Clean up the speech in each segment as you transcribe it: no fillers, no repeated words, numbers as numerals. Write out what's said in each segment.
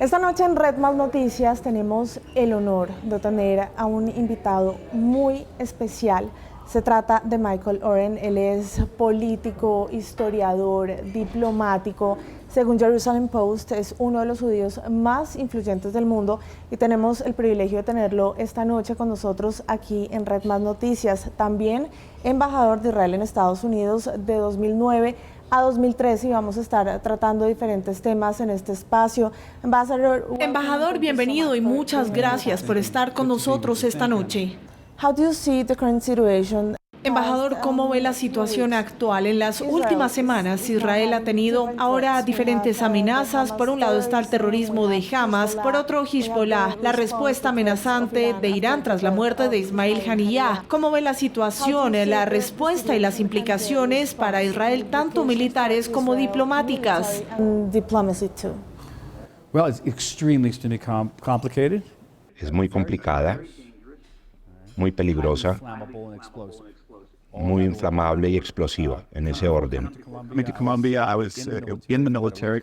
Esta noche en Red Más Noticias tenemos el honor de tener a un invitado muy especial. Se trata de Michael Oren. Él es político, historiador, diplomático. Según Jerusalem Post, es uno de los judíos más influyentes del mundo y tenemos el privilegio de tenerlo esta noche con nosotros aquí en Red Más Noticias. También embajador de Israel en Estados Unidos de 2009 a 2013 y vamos a estar tratando diferentes temas en este espacio. Embajador, bienvenido y muchas gracias por estar con nosotros esta noche. How do you see the current situation? Embajador, ¿cómo ve la situación actual? En las últimas semanas, Israel ha tenido ahora diferentes amenazas. Por un lado está el terrorismo de Hamas, por otro Hezbollah, la respuesta amenazante de Irán tras la muerte de Ismail Haniyeh. ¿Cómo ve la situación, la respuesta y las implicaciones para Israel, tanto militares como diplomáticas? Well, it's extremely complicated. Es muy complicada, muy peligrosa, muy inflamable y explosiva en ese orden.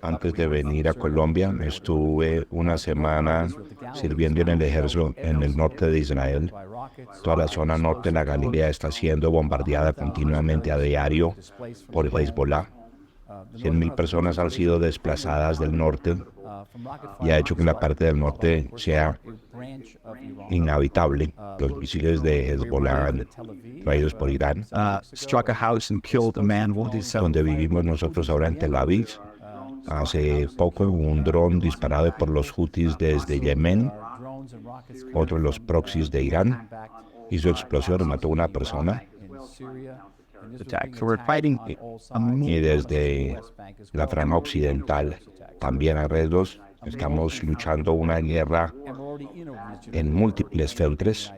Antes de venir a Colombia, estuve una semana sirviendo en el ejército en el norte de Israel. Toda la zona norte de la Galilea está siendo bombardeada continuamente a diario por Hezbollah. 100.000 personas han sido desplazadas del norte y ha hecho que la parte del norte sea inhabitable. Los misiles de Hezbollah traídos por Irán, donde vivimos nosotros ahora en Tel Aviv. Hace poco un dron disparado por los Houthis desde Yemen, otro de los proxies de Irán, hizo explosión y mató a una persona. Y desde la franja occidental también alrededor estamos luchando una guerra en múltiples frentes.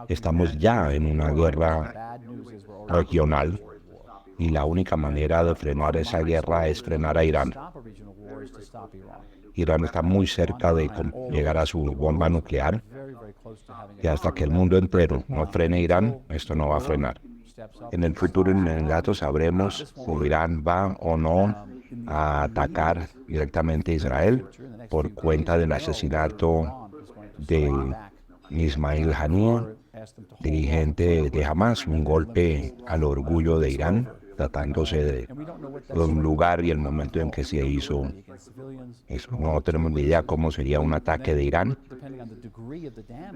Estamos ya en una guerra regional y la única manera de frenar esa guerra es frenar a Irán. Irán está muy cerca de llegar a su bomba nuclear y hasta que el mundo entero no frene a Irán, esto no va a frenar. En el futuro inmediato sabremos si Irán va o no a atacar directamente a Israel por cuenta del asesinato de Ismail Haniyeh, dirigente de Hamas, un golpe al orgullo de Irán, tratándose de un lugar y el momento en que se hizo. No tenemos ni idea cómo sería un ataque de Irán,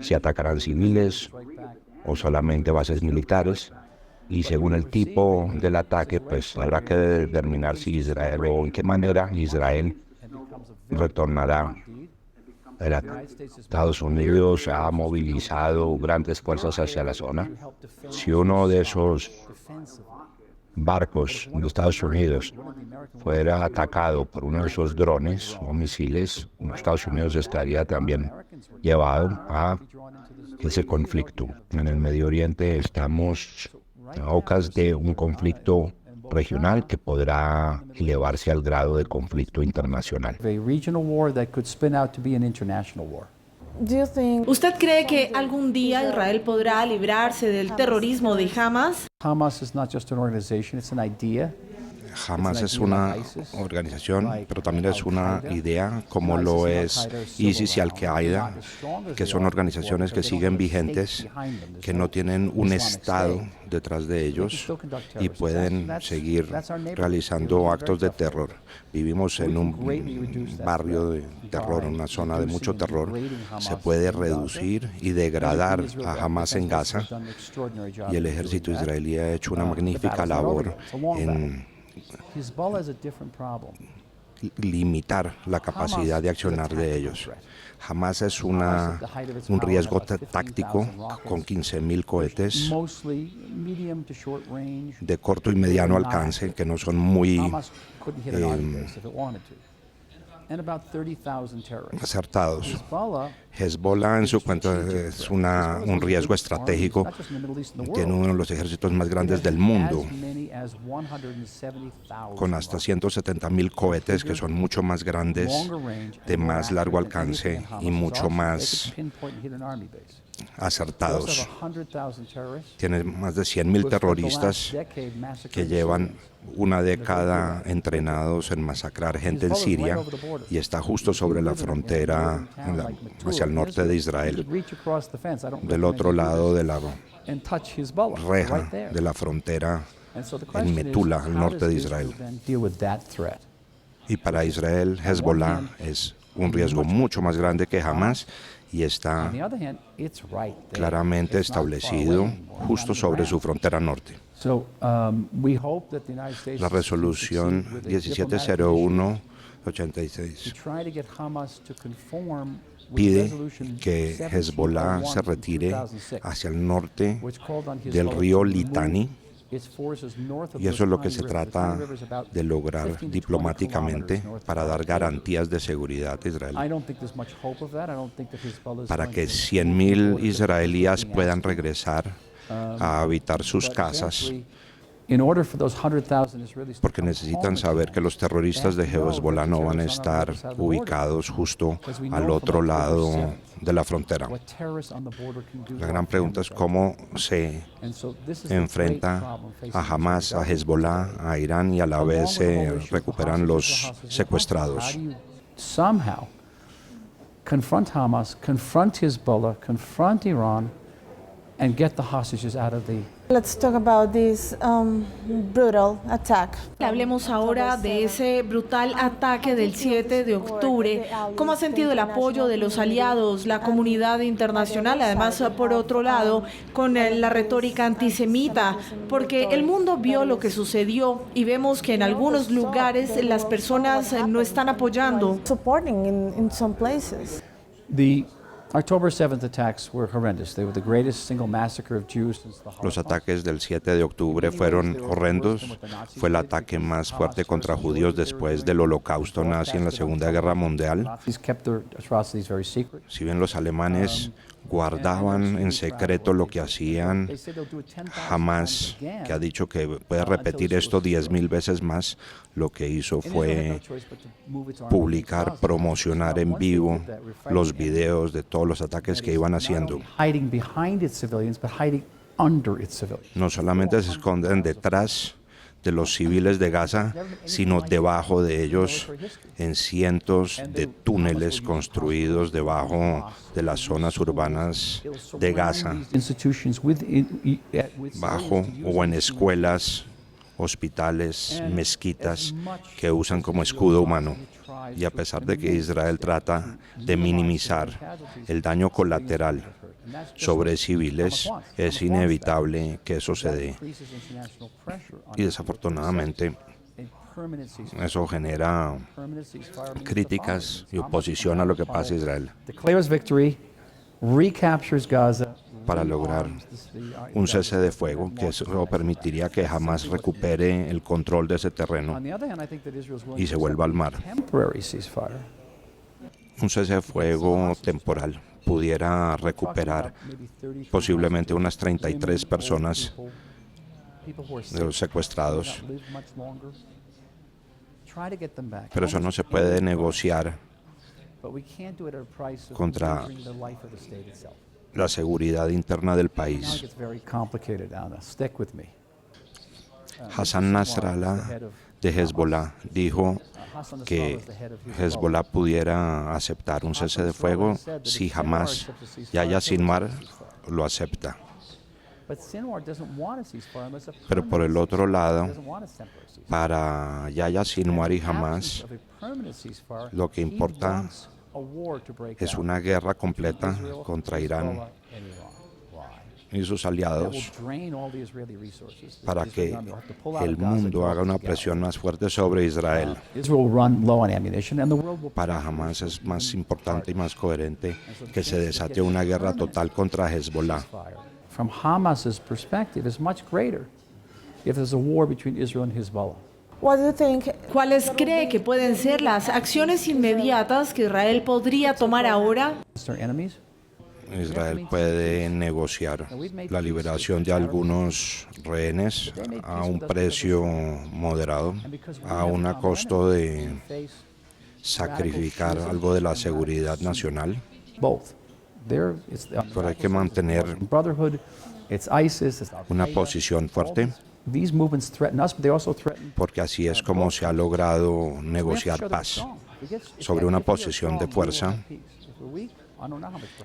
si atacarán civiles o solamente bases militares. Y según el tipo del ataque, pues habrá que determinar si Israel o en qué manera Israel retornará. Estados Unidos ha movilizado grandes fuerzas hacia la zona. Si uno de esos barcos de Estados Unidos fuera atacado por uno de esos drones o misiles, Estados Unidos estaría también llevado a ese conflicto. En el Medio Oriente estamos a ocas de un conflicto regional que podrá elevarse al grado de conflicto internacional. ¿Usted cree que algún día Israel podrá librarse del terrorismo de Hamas? Hamas es una organización, pero también es una idea, como lo es ISIS y Al-Qaeda, que son organizaciones que siguen vigentes, que no tienen un Estado detrás de ellos y pueden seguir realizando actos de terror. Vivimos en un barrio de terror, en una zona de mucho terror. Se puede reducir y degradar a Hamas en Gaza y el ejército israelí ha hecho una magnífica labor en limitar la capacidad de accionar de ellos. Hamas es un riesgo táctico con 15.000 cohetes de corto y mediano alcance que no son muy acertados. Hezbollah en su cuenta es un riesgo estratégico, tiene uno de los ejércitos más grandes del mundo, con hasta 170.000 cohetes que son mucho más grandes, de más largo alcance y mucho más acertados. Tiene más de 100.000 terroristas que llevan una década entrenados en masacrar gente en Siria y está justo sobre la frontera hacia el norte de Israel, del otro lado de la reja de la frontera en Metula, al norte de Israel. Y para Israel, Hezbollah es un riesgo mucho más grande que Hamas y está claramente establecido justo sobre su frontera norte. La resolución 1701-86 pide que Hezbollah se retire hacia el norte del río Litani, y eso es lo que se trata de lograr diplomáticamente para dar garantías de seguridad a Israel, para que 100.000 israelíes puedan regresar a habitar sus casas, porque necesitan saber que los terroristas de Hezbollah no van a estar ubicados justo al otro lado de la frontera. La gran pregunta es cómo se enfrenta a Hamas, a Hezbollah, a Irán y a la vez se recuperan los secuestrados. Confront Hamas, confront Hezbollah, confront Iran, and get the hostages out of the. Let's talk about this brutal attack. Hablemos ahora de ese brutal ataque del 7 de octubre. ¿Cómo ha sentido el apoyo de los aliados, la comunidad internacional? Además, por otro lado, con la retórica antisemita, porque el mundo vio lo que sucedió y vemos que en algunos lugares las personas no están apoyando. Supporting in some places. The October 7th attacks were horrendous. They were the greatest single massacre of Jews since the Los Holocaust. ataques del 7 de octubre fueron horrendos. Fue el ataque más fuerte contra judíos después del Holocausto nazi en la Segunda Guerra Mundial. Nazis kept their atrocities very secret. Si bien los alemanes guardaban en secreto lo que hacían, They say they'll do it 10,000 Hamas, times que ha again. dicho que puede repetir esto 10.000 veces más, lo que hizo And Israel had fue no choice but to move its army publicar, against Gaza. promocionar en Once they vivo did that, we're fighting los an enemy videos de todos los ataques que iban not haciendo. only hiding behind its civilians, but hiding under its civilians. No solamente se esconden detrás de los civiles de Gaza, sino debajo de ellos, en cientos de túneles construidos debajo de las zonas urbanas de Gaza, Institutions with bajo o en escuelas, hospitales, mezquitas que usan como escudo humano. Y a pesar de que Israel trata de minimizar el daño colateral sobre civiles, es inevitable que eso se dé. Y desafortunadamente eso genera críticas y oposición a lo que pasa en Israel. declares victory, recaptures Gaza Para lograr un cese de fuego, que eso permitiría que Hamas recupere el control de ese terreno On the other hand, I think that Israel's willing y se vuelva al mar. to temporary ceasefire. Un cese de fuego temporal pudiera recuperar posiblemente unas 33 personas de los secuestrados, pero eso no se puede negociar contra la seguridad interna del país. Hassan Nasrallah de Hezbollah dijo que Hezbollah pudiera aceptar un cese de fuego si Hamas, Yahya Sinwar, lo acepta. Pero por el otro lado, para Yahya Sinwar y Hamas, lo que importa es una guerra completa contra Irán y sus aliados para que el mundo haga una presión más fuerte sobre Israel. Para Hamas es más importante y más coherente que se desate una guerra total contra Hezbollah. From Hamas's perspective, is much greater if there's a war between Israel and Hezbollah. What do you think? ¿Cuáles cree que pueden ser las acciones inmediatas que Israel podría tomar ahora? Their enemies. Israel puede negociar la liberación de algunos rehenes a un precio moderado, a un costo de sacrificar algo de la seguridad nacional. Both Pero hay que mantener Brotherhood, it's ISIS, it's una posición fuerte, these movements threaten us, but they also threaten. porque así es como se ha logrado negociar paz sobre una posición de fuerza,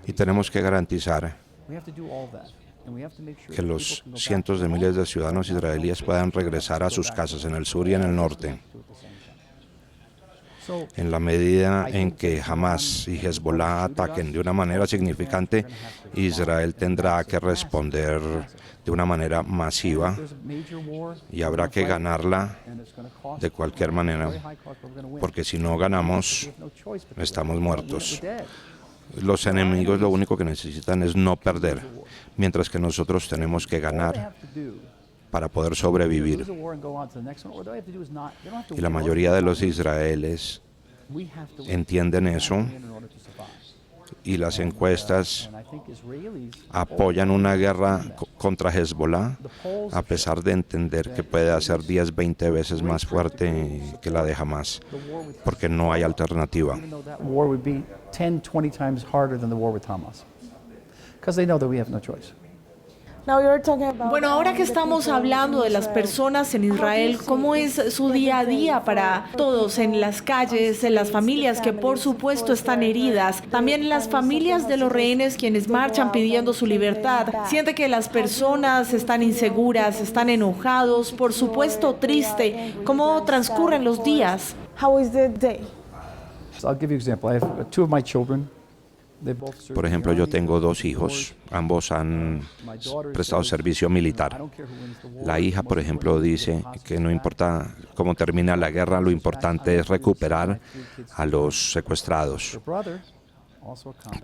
y tenemos que garantizar que los cientos de miles de ciudadanos israelíes puedan regresar a sus casas en el sur y en el norte. En la medida en que Hamas y Hezbollah ataquen de una manera significante, Israel tendrá que responder de una manera masiva y habrá que ganarla de cualquier manera, porque si no ganamos, estamos muertos. Los enemigos lo único que necesitan es no perder, mientras que nosotros tenemos que ganar para poder sobrevivir. Y la mayoría de los israelíes entienden eso, y las encuestas apoyan una guerra contra Hezbollah, a pesar de entender que puede ser 10, 20 veces más fuerte que la de Hamas, porque no hay alternativa. War would be 10, 20 times harder than the war with Hamas, because they know that we have no choice. Bueno, ahora que estamos hablando de las personas en Israel, ¿cómo es su día a día para todos en las calles, en las familias que por supuesto están heridas, también las familias de los rehenes quienes marchan pidiendo su libertad? ¿Siente que las personas están inseguras, están enojados, por supuesto triste? ¿Cómo transcurren los días? How is the day? So I'll give you an example. I have two of my children. Por ejemplo, yo tengo 2 hijos, ambos han prestado servicio militar. La hija, por ejemplo, dice que no importa cómo termina la guerra, lo importante es recuperar a los secuestrados,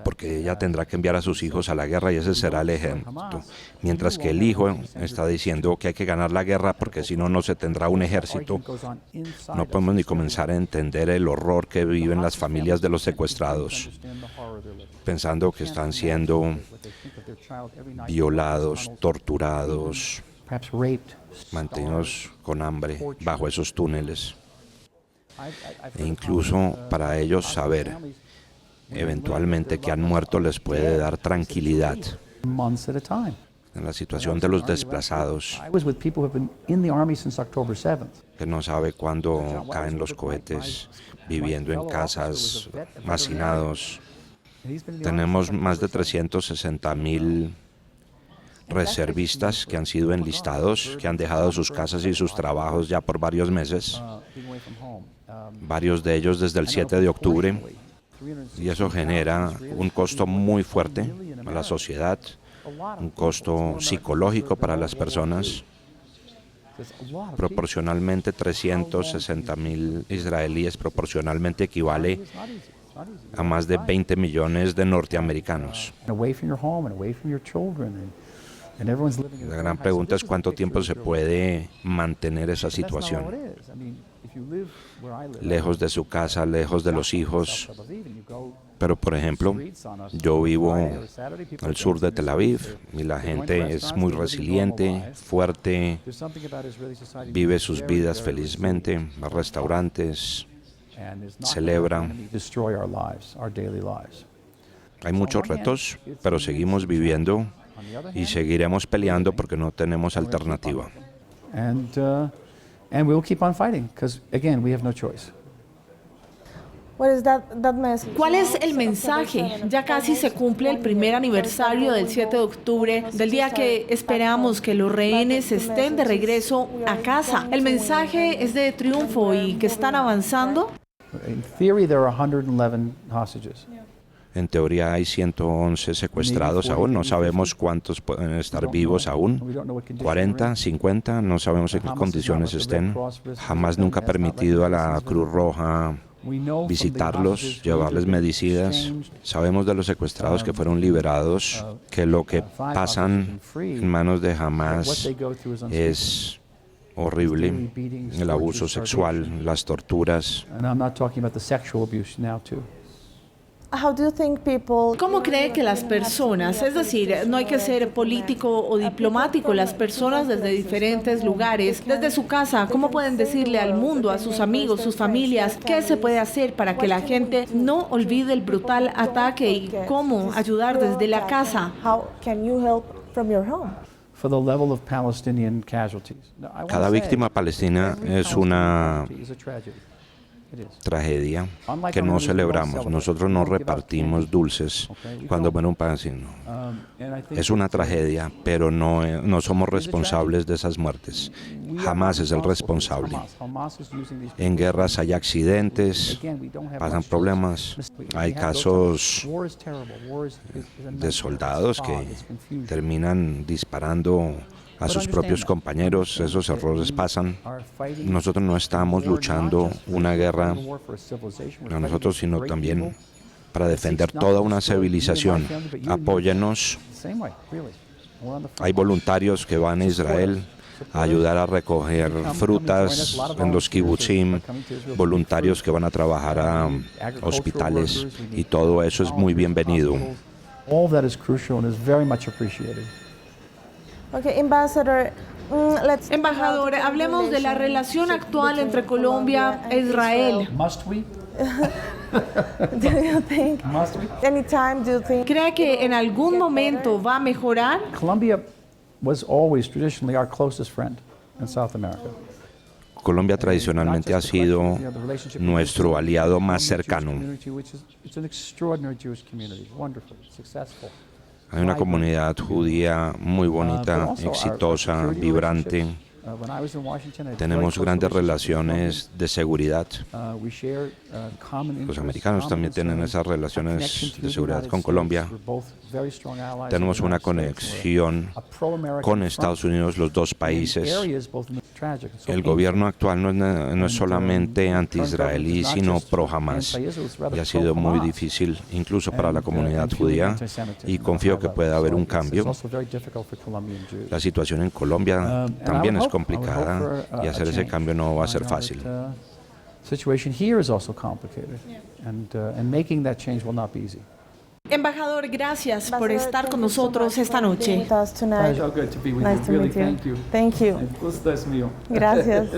porque ella tendrá que enviar a sus hijos a la guerra y ese será el ejemplo. Mientras que el hijo está diciendo que hay que ganar la guerra porque si no, no se tendrá un ejército. No podemos ni comenzar a entender el horror que viven las familias de los secuestrados, pensando que están siendo violados, torturados, mantenidos con hambre bajo esos túneles. E incluso para ellos saber eventualmente que han muerto les puede dar tranquilidad. En la situación de los desplazados, que no sabe cuándo caen los cohetes, viviendo en casas, hacinados. Tenemos más de 360,000 reservistas que han sido enlistados, que han dejado sus casas y sus trabajos ya por varios meses, varios de ellos desde el 7 de octubre. Y eso genera un costo muy fuerte a la sociedad, un costo psicológico para las personas. Proporcionalmente 360,000 israelíes proporcionalmente equivale a más de 20 millones de norteamericanos. La gran pregunta es cuánto tiempo se puede mantener esa situación. Lejos de su casa, lejos de los hijos. Pero, por ejemplo, yo vivo al sur de Tel Aviv y la gente es muy resiliente, fuerte, vive sus vidas felizmente, va a restaurantes, celebra. Hay muchos retos, pero seguimos viviendo y seguiremos peleando porque no tenemos alternativa. And we will keep on fighting because, again, we have no choice. ¿Cuál es el mensaje? Ya casi se cumple el primer aniversario del 7 de octubre, del día que esperamos que los rehenes estén de regreso a casa. ¿El mensaje es de triunfo y que están avanzando? In theory, there are 111 hostages. En teoría hay 111 secuestrados aún, no sabemos cuántos pueden estar vivos aún, 40, 50, no sabemos en qué condiciones estén. Jamás nunca ha permitido a la Cruz Roja visitarlos, llevarles medicinas. Sabemos de los secuestrados que fueron liberados, que lo que pasan en manos de Hamas es horrible, el abuso sexual, las torturas. How do you think people... ¿Cómo cree que las personas, es decir, no hay que ser político o diplomático, las personas desde diferentes lugares, desde su casa, cómo pueden decirle al mundo, a sus amigos, sus familias, qué se puede hacer para que la gente no olvide el brutal ataque y cómo ayudar desde la casa? How can you help from your home? For the level of Palestinian casualties. Now, I wanna Cada say, víctima palestina every es una Palestinian casualty is a tragedy. It is. tragedia que no celebramos. Nosotros no repartimos dulces cuando muere un palestino. And I think Es una tragedia, pero no somos responsables de esas muertes. Jamás es el responsable. Hamas is using these En guerras hay accidentes, again, we don't have pasan much problemas. We Hay have casos war is terrible. War is a de nightmare. soldados It's que fog, it's confusion. terminan disparando a sus propios compañeros. Esos errores pasan. Are fighting Nosotros no estamos war not luchando just for una guerra a war for a civilization, we're para fighting nosotros, against sino great también evil. para defender toda una civilización. Apóyennos. Same way, really. We're on the front Hay voluntarios que van a Israel a ayudar a recoger frutas en los kibbutzim, voluntarios que van a trabajar a hospitales, y todo eso es muy bienvenido. All of that is crucial and is very much appreciated. Okay, Ambassador, let's... Embajador, hablemos de la relación actual entre Colombia e Israel. Must we? Do you think, Must we? anytime do you think... ¿Cree que en algún momento va a mejorar? Colombia was always traditionally our closest friend in South America. Colombia tradicionalmente ha sido nuestro aliado más cercano. It's an extraordinary Jewish community, wonderful, successful. Hay una comunidad judía muy bonita, exitosa, vibrante. Tenemos grandes relaciones de seguridad. Los americanos también tienen esas relaciones de seguridad con Colombia. Tenemos una conexión con Estados Unidos, los dos países. El gobierno actual no es solamente anti-israelí, sino pro-Hamas. Y ha sido muy difícil, incluso para la comunidad judía, y confío que pueda haber un cambio. La situación en Colombia también es complicada, y hacer ese cambio no va a ser fácil. Situation here is also complicated, and making that change will not be easy. Embajador, gracias por estar con nosotros esta noche. With us tonight. Good to be with Nice you. to Really, meet you. thank you. Thank you. Gustas mío. Gracias.